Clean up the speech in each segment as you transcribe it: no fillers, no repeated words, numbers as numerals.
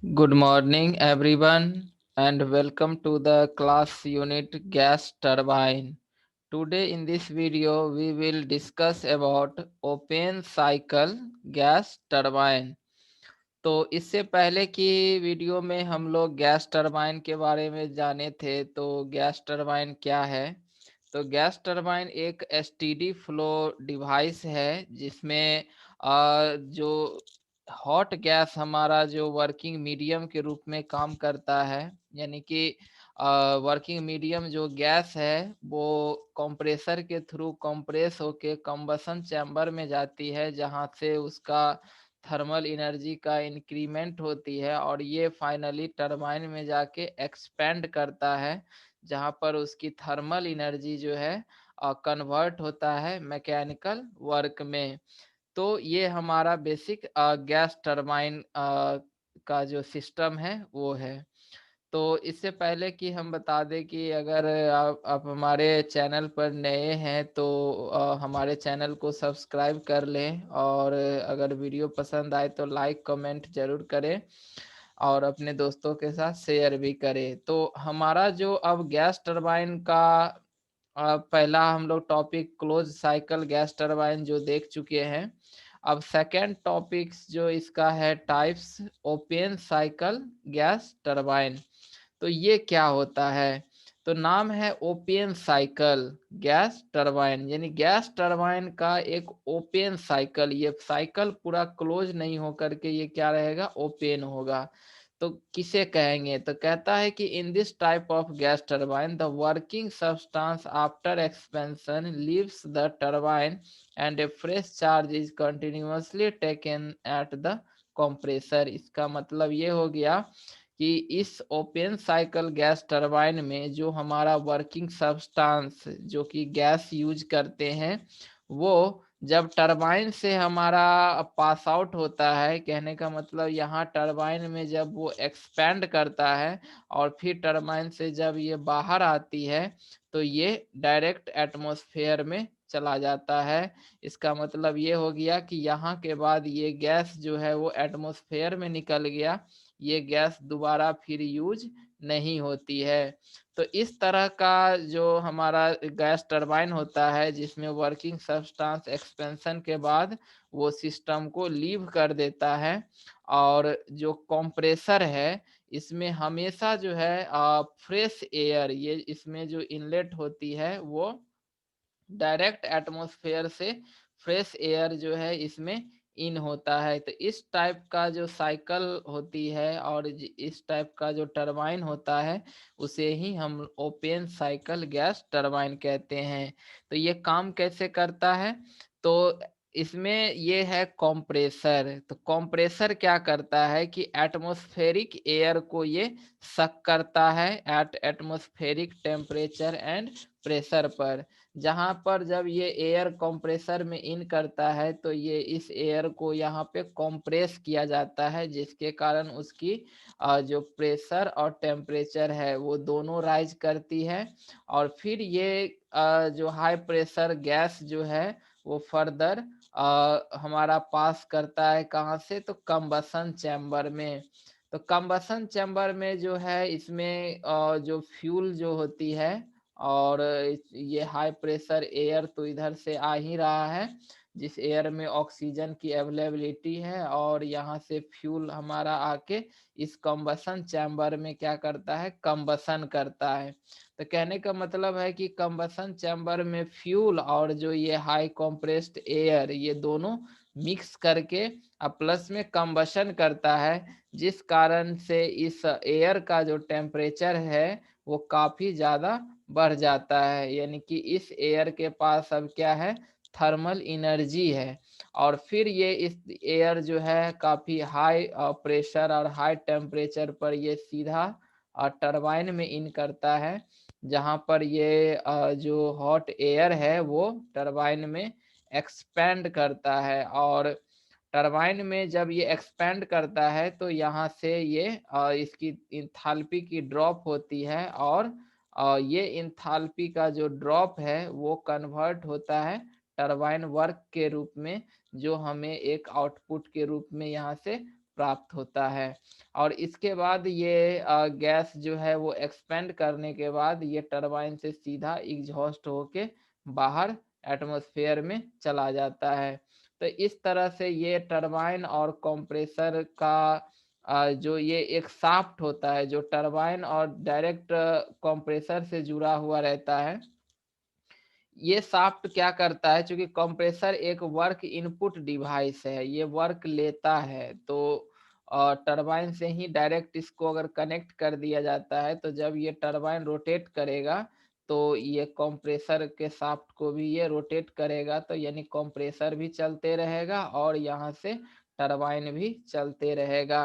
Good morning, everyone, and welcome to the class unit gas turbine. Today, in this video, we will discuss about open cycle gas turbine. तो इससे पहले की video में हम लोग gas turbine के बारे में जाने थे। तो गैस टरबाइन क्या है? तो गैस टरबाइन एक एसटीडी फ्लो डिवाइस है जिसमें जो हॉट गैस हमारा जो वर्किंग मीडियम के रूप में काम करता है। यानी कि वर्किंग मीडियम जो गैस है वो कंप्रेसर के थ्रू कंप्रेस होके कंबसन चैम्बर में जाती है, जहाँ से उसका थर्मल एनर्जी का इंक्रीमेंट होती है और ये फाइनली टरबाइन में जाके एक्सपेंड करता है, जहाँ पर उसकी थर्मल एनर्जी जो है कन्वर्ट होता है मैकेनिकल वर्क में। तो ये हमारा बेसिक गैस टरबाइन का जो सिस्टम है वो है। तो इससे पहले कि हम बता दें कि अगर आप हमारे चैनल पर नए हैं तो हमारे चैनल को सब्सक्राइब कर लें, और अगर वीडियो पसंद आए तो लाइक कमेंट ज़रूर करें और अपने दोस्तों के साथ शेयर भी करें। तो हमारा जो अब गैस टरबाइन का पहला हम लोग topic close cycle gas turbine जो देख चुके हैं। अब सेकेंड टॉपिक्स जो इसका है types open cycle gas turbine. तो ये क्या होता है? तो नाम है ओपन साइकिल गैस टरबाइन, यानी गैस टरबाइन का एक ओपन साइकिल। ये साइकिल पूरा क्लोज नहीं होकर के ये क्या रहेगा, ओपन होगा। तो किसे कहेंगे? तो कहता है कि in this type of gas turbine the working substance after expansion leaves the turbine and A fresh charge is continuously taken at the compressor. इसका मतलब ये हो गया कि इस ओपन साइकिल गैस टरबाइन में जो हमारा वर्किंग सब्सटेंस जो कि गैस यूज करते हैं, वो जब टरबाइन से हमारा पास आउट होता है, कहने का मतलब यहाँ टरबाइन में जब वो एक्सपेंड करता है और फिर टरबाइन से जब ये बाहर आती है तो ये डायरेक्ट एटमॉस्फेयर में चला जाता है। इसका मतलब ये हो गया कि यहाँ के बाद ये गैस जो है वो एटमॉस्फेयर में निकल गया, ये गैस दोबारा फिर यूज नहीं होती है। तो इस तरह का जो हमारा गैस टरबाइन होता है जिसमें वर्किंग सब्सटेंस एक्सपेंशन के बाद वो सिस्टम को लीव कर देता है, और जो कंप्रेसर है इसमें हमेशा जो है फ्रेश एयर, ये इसमें जो इनलेट होती है वो डायरेक्ट एटमॉस्फेयर से फ्रेश एयर जो है इसमें इन होता है। तो इस टाइप का जो साइकिल होती है और इस टाइप का जो टरबाइन होता है उसे ही हम ओपन साइकिल गैस टरबाइन कहते हैं। तो ये काम कैसे करता है? तो इसमें ये है कंप्रेसर। तो कंप्रेसर क्या करता है कि एटमॉस्फेरिक एयर को ये सक करता है at atmospheric temperature and pressure पर। जहाँ पर जब ये एयर कंप्रेसर में इन करता है तो ये इस एयर को यहाँ पे कंप्रेस किया जाता है, जिसके कारण उसकी जो प्रेशर और टेम्परेचर है वो दोनों राइज करती है। और फिर ये जो हाई प्रेशर गैस जो है वो फर्दर हमारा पास करता है कहाँ से? तो कंबसन चैम्बर में। तो कंबसन चैम्बर में जो है इसमें जो फ्यूल जो होती है, और ये हाई प्रेशर एयर तो इधर से आ ही रहा है जिस एयर में ऑक्सीजन की अवेलेबिलिटी है, और यहाँ से फ्यूल हमारा आके इस कंबसन चैम्बर में क्या करता है, कंबसन करता है। तो कहने का मतलब है कि कंबसन चैम्बर में फ्यूल और जो ये हाई कंप्रेस्ड एयर ये दोनों मिक्स करके प्लस में कंबशन करता है, जिस कारण से इस एयर का जो टेम्परेचर है वो काफी ज्यादा बढ़ जाता है। यानी कि इस एयर के पास अब क्या है, थर्मल एनर्जी है। और फिर ये इस एयर जो है काफी हाई प्रेशर और हाई टेम्परेचर पर ये सीधा टरबाइन में इन करता है, जहाँ पर ये जो हॉट एयर है वो टरबाइन में एक्सपेंड करता है। और टरबाइन में जब ये एक्सपेंड करता है तो यहाँ से ये इसकी इंथैल्पी की ड्रॉप होती है, और ये इंथैल्पी का जो ड्रॉप है वो कन्वर्ट होता है टरबाइन वर्क के रूप में, जो हमें एक आउटपुट के रूप में यहाँ से प्राप्त होता है। और इसके बाद ये गैस जो है वो एक्सपेंड करने के बाद ये टरबाइन से सीधा एग्जॉस्ट होके बाहर एटमॉस्फेयर में चला जाता है। तो इस तरह से ये टरबाइन और कंप्रेसर का जो ये एक शाफ्ट होता है जो टरबाइन और डायरेक्ट कंप्रेसर से जुड़ा हुआ रहता है। ये शाफ्ट क्या करता है, चूंकि कंप्रेसर एक वर्क इनपुट डिवाइस है, ये वर्क लेता है, तो टरबाइन से ही डायरेक्ट इसको अगर कनेक्ट कर दिया जाता है तो जब ये टरबाइन रोटेट करेगा तो ये कंप्रेसर के शाफ्ट को भी ये रोटेट करेगा, तो यानी कंप्रेसर भी चलते रहेगा और यहाँ से टरबाइन भी चलते रहेगा।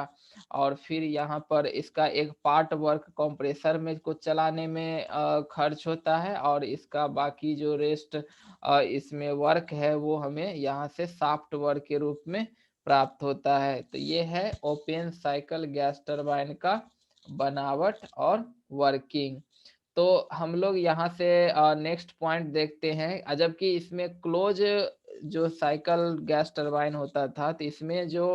और फिर यहाँ पर इसका एक पार्ट वर्क कंप्रेसर में को चलाने में खर्च होता है और इसका बाकी जो रेस्ट इसमें वर्क है वो हमें यहाँ से शाफ्ट वर्क के रूप में प्राप्त होता है। तो ये है ओपन साइकिल गैस टरबाइन का बनावट और वर्किंग। तो हम लोग यहाँ से नेक्स्ट पॉइंट देखते हैं। जबकि इसमें क्लोज जो साइकिल गैस टरबाइन होता था तो इसमें जो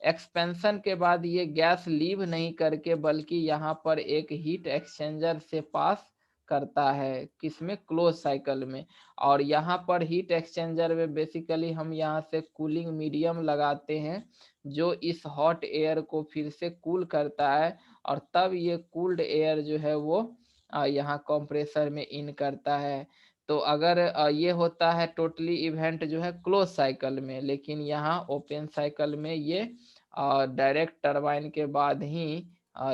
एक्सपेंशन के बाद ये गैस लीव नहीं करके बल्कि यहाँ पर एक हीट एक्सचेंजर से पास करता है, किसमें, क्लोज साइकिल में। और यहाँ पर हीट एक्सचेंजर में बेसिकली हम यहाँ से कूलिंग मीडियम लगाते हैं जो इस हॉट एयर को फिर से कूल करता है और तब ये कूल्ड एयर जो है वो यहाँ कंप्रेसर में इन करता है। तो अगर ये होता है टोटली इवेंट जो है क्लोज साइकिल में, लेकिन यहाँ ओपन साइकिल में ये डायरेक्ट टरबाइन के बाद ही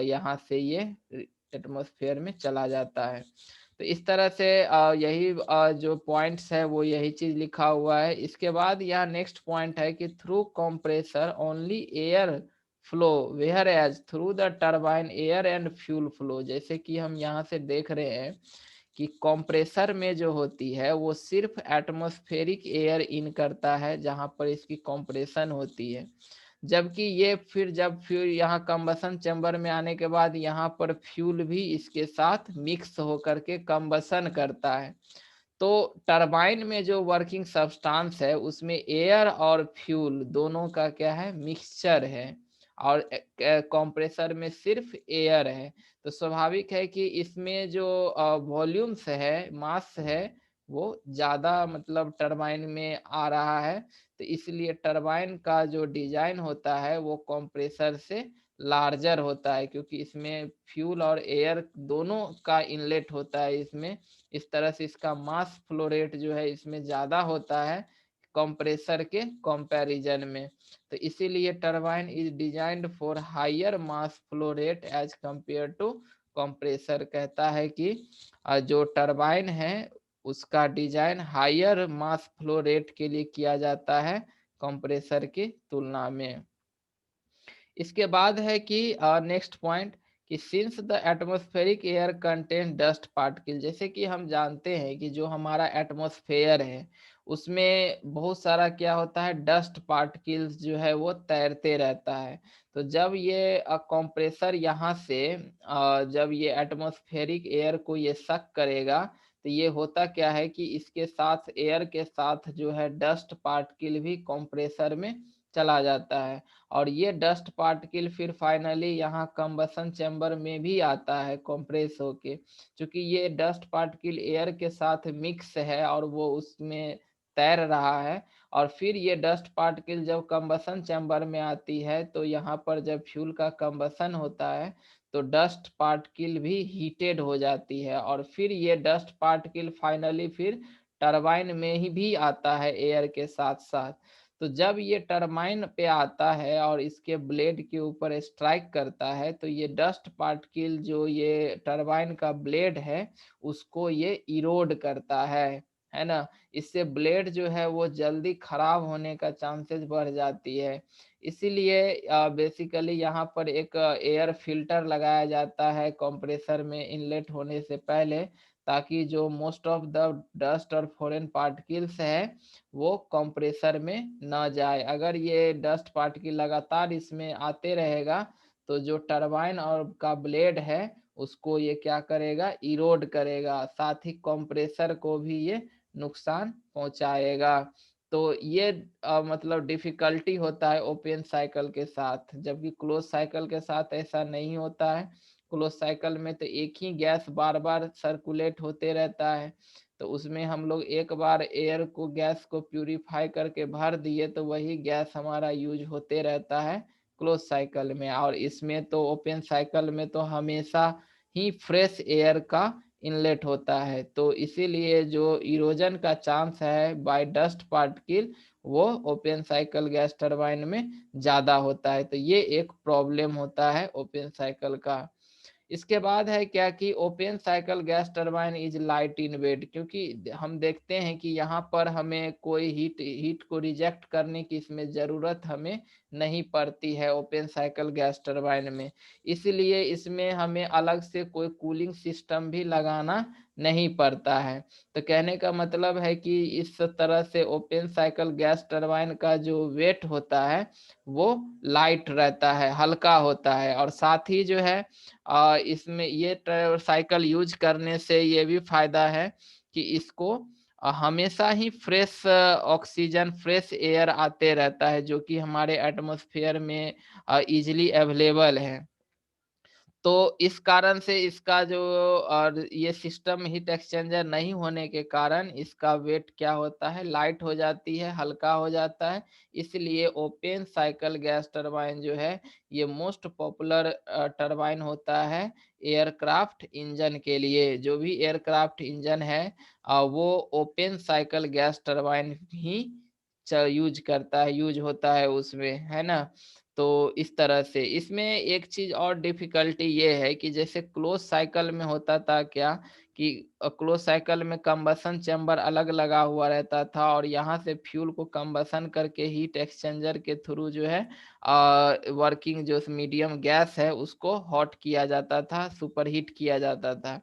यहाँ से ये एटमॉस्फेयर में चला जाता है। तो इस तरह से यही जो पॉइंट्स है वो यही चीज लिखा हुआ है। इसके बाद यहाँ नेक्स्ट पॉइंट है कि through compressor only air flow whereas through the turbine air and fuel flow. जैसे कि हम यहाँ से देख रहे हैं कि कंप्रेसर में जो होती है वो सिर्फ एटमॉस्फेरिक एयर इन करता है जहां पर इसकी कंप्रेशन होती है, जबकि ये फिर जब फ्यूल यहाँ कंबसन चैम्बर में आने के बाद यहाँ पर फ्यूल भी इसके साथ मिक्स होकर के कंबसन करता है। तो टरबाइन में जो वर्किंग सब्सटेंस है उसमें एयर और फ्यूल दोनों का क्या है, मिक्सचर है। और कंप्रेसर में सिर्फ एयर है। तो स्वाभाविक है कि इसमें जो वॉल्यूम्स है, मास है, वो ज्यादा मतलब टरबाइन में आ रहा है। तो इसलिए टरबाइन का जो डिजाइन होता है वो कंप्रेसर से लार्जर होता है, क्योंकि इसमें फ्यूल और एयर दोनों का इनलेट होता है इसमें। इस तरह से इसका मास फ्लो रेट जो है इसमें ज्यादा होता है कंप्रेसर के कंपैरिजन में। तो इसीलिए turbine is designed for higher mass flow rate as compare to compressor. कहता है कि जो टरबाइन है उसका design higher mass flow rate के लिए किया जाता है कंप्रेसर की तुलना में। इसके बाद है कि नेक्स्ट पॉइंट कि since the atmospheric air contain dust particle. जैसे कि हम जानते हैं कि जो हमारा एटमॉस्फेयर है उसमें बहुत सारा क्या होता है, डस्ट पार्टिकल्स जो है वो तैरते रहता है। तो जब ये कंप्रेसर यहाँ से जब ये एटमॉस्फेरिक एयर को ये सक करेगा तो ये होता क्या है कि इसके साथ एयर के साथ जो है डस्ट पार्टिकल भी कंप्रेसर में चला जाता है। और ये डस्ट पार्टिकल फिर फाइनली यहाँ कंबसन चैम्बर में भी आता है कंप्रेस होके, क्योंकि ये डस्ट पार्टिकल एयर के साथ मिक्स है और वो उसमें तैर रहा है। और फिर ये डस्ट पार्टिकल जब कंबसन चैम्बर में आती है तो यहाँ पर जब फ्यूल का कंबसन होता है तो डस्ट पार्टिकल भी हीटेड हो जाती है और फिर ये डस्ट पार्टिकल फाइनली फिर टरबाइन में ही भी आता है एयर के साथ साथ। तो जब ये टरबाइन पे आता है और इसके ब्लेड के ऊपर स्ट्राइक करता है तो ये डस्ट पार्टिकल जो ये टरबाइन का ब्लेड है उसको ये इरोड करता है ना। इससे ब्लेड जो है वो जल्दी खराब होने का चांसेस बढ़ जाती है। इसीलिए बेसिकली यहाँ पर एक एयर फिल्टर लगाया जाता है कंप्रेसर में इनलेट होने से पहले, ताकि जो मोस्ट ऑफ द डस्ट और फॉरेन पार्टिकल्स है वो कंप्रेसर में न जाए। अगर ये डस्ट पार्टिकल लगातार इसमें आते रहेगा तो जो टरबाइन और का ब्लेड है उसको ये क्या करेगा, इरोड करेगा, साथ ही कंप्रेसर को भी ये नुकसान पहुंचाएगा। तो ये मतलब डिफिकल्टी होता है ओपन साइकिल के साथ, जबकि क्लोज साइकिल के साथ ऐसा नहीं होता है। क्लोज साइकिल में तो एक ही गैस बार बार सर्कुलेट होते रहता है, तो उसमें हम लोग एक बार एयर को गैस को प्यूरिफाई करके भर दिए तो वही गैस हमारा यूज होते रहता है क्लोज साइकिल में। और इसमें तो ओपन साइकिल में तो हमेशा ही फ्रेश एयर का इनलेट होता है, तो इसीलिए जो इरोजन का चांस है बाय डस्ट पार्टिकल वो ओपन साइकिल गैस टरबाइन में ज्यादा होता है। तो ये एक प्रॉब्लम होता है ओपन साइकिल का। इसके बाद है क्या कि open cycle gas turbine is light in weight, क्योंकि हम देखते हैं कि यहाँ पर हमें कोई हीट हीट को रिजेक्ट करने की इसमें ज़रूरत हमें नहीं पड़ती है ओपन साइकिल गैस टरबाइन में। इसलिए इसमें हमें अलग से कोई कूलिंग सिस्टम भी लगाना नहीं पड़ता है। तो कहने का मतलब है कि इस तरह से ओपन साइकिल गैस टरबाइन का जो वेट होता है वो लाइट रहता है, हल्का होता है। और साथ ही जो है इसमें ये साइकिल यूज करने से ये भी फायदा है कि इसको हमेशा ही फ्रेश ऑक्सीजन फ्रेश एयर आते रहता है, जो कि हमारे एटमॉस्फेयर में इजीली अवेलेबल है। तो इस कारण से इसका जो और ये सिस्टम हीट एक्सचेंजर नहीं होने के कारण इसका वेट क्या होता है, लाइट हो जाती है, हल्का हो जाता है। इसलिए ओपन साइकिल गैस टरबाइन जो है ये मोस्ट पॉपुलर टरबाइन होता है एयरक्राफ्ट इंजन के लिए। जो भी एयरक्राफ्ट इंजन है वो ओपन साइकिल गैस टरबाइन ही यूज करता है, यूज होता है उसमें, है ना। तो इस तरह से इसमें एक चीज और डिफिकल्टी ये है कि जैसे क्लोज साइकिल में होता था क्या कि क्लोज साइकिल में कंबसन चैम्बर अलग लगा हुआ रहता था और यहाँ से फ्यूल को कंबसन करके हीट एक्सचेंजर के थ्रू जो है वर्किंग जो मीडियम गैस है उसको हॉट किया जाता था, सुपर हीट किया जाता था।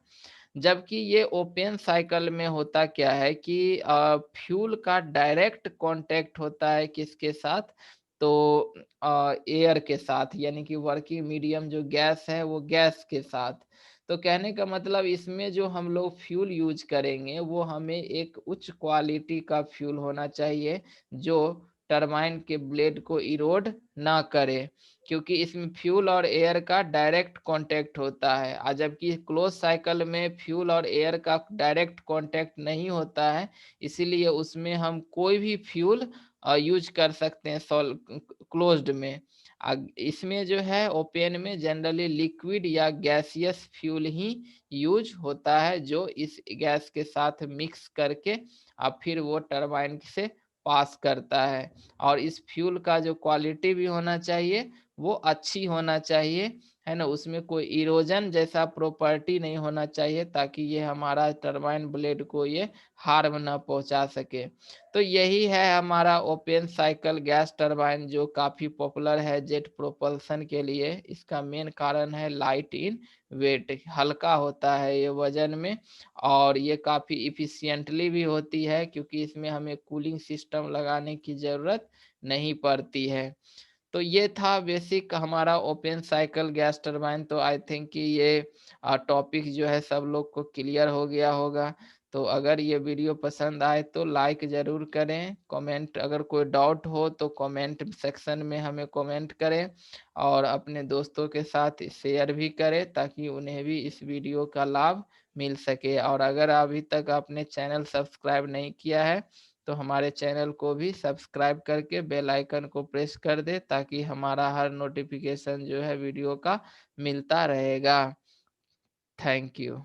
जबकि ये ओपन साइकिल में होता क्या है कि फ्यूल का डायरेक्ट कांटेक्ट होता है किसके साथ, तो एयर के साथ, यानी कि वर्किंग मीडियम जो गैस है वो गैस के साथ। तो कहने का मतलब इसमें जो हम लोग फ्यूल यूज करेंगे वो हमें एक उच्च क्वालिटी का फ्यूल होना चाहिए जो टरबाइन के ब्लेड को इरोड ना करे, क्योंकि इसमें फ्यूल और एयर का डायरेक्ट कांटेक्ट होता है। जबकि क्लोज साइकिल में फ्यूल और एयर का डायरेक्ट कांटेक्ट नहीं होता है, इसीलिए उसमें हम कोई भी फ्यूल यूज कर सकते हैं सॉल क्लोज्ड में। इसमें जो है ओपन में जनरली लिक्विड या गैसियस फ्यूल ही यूज होता है जो इस गैस के साथ मिक्स करके अब फिर वो टरबाइन से पास करता है। और इस फ्यूल का जो क्वालिटी भी होना चाहिए वो अच्छी होना चाहिए, है ना। उसमें कोई इरोजन जैसा प्रॉपर्टी नहीं होना चाहिए ताकि ये हमारा टरबाइन ब्लेड को ये हार्म ना पहुंचा सके। तो यही है हमारा ओपन साइकिल गैस टरबाइन जो काफी पॉपुलर है जेट प्रोपल्सन के लिए। इसका मेन कारण है लाइट इन वेट, हल्का होता है ये वजन में, और ये काफी इफिशियंटली भी होती है क्योंकि इसमें हमें कूलिंग सिस्टम लगाने की जरूरत नहीं पड़ती है। तो ये था बेसिक हमारा ओपन साइकिल गैस टरबाइन। तो आई थिंक कि ये टॉपिक जो है सब लोग को क्लियर हो गया होगा। तो अगर ये वीडियो पसंद आए तो लाइक ज़रूर करें, कमेंट अगर कोई डाउट हो तो कमेंट सेक्शन में हमें कमेंट करें, और अपने दोस्तों के साथ शेयर भी करें ताकि उन्हें भी इस वीडियो का लाभ मिल सके। और अगर अभी तक आपने चैनल सब्सक्राइब नहीं किया है तो हमारे चैनल को भी सब्सक्राइब करके बेल आइकन को प्रेस कर दे ताकि हमारा हर नोटिफिकेशन जो है वीडियो का मिलता रहेगा। Thank you.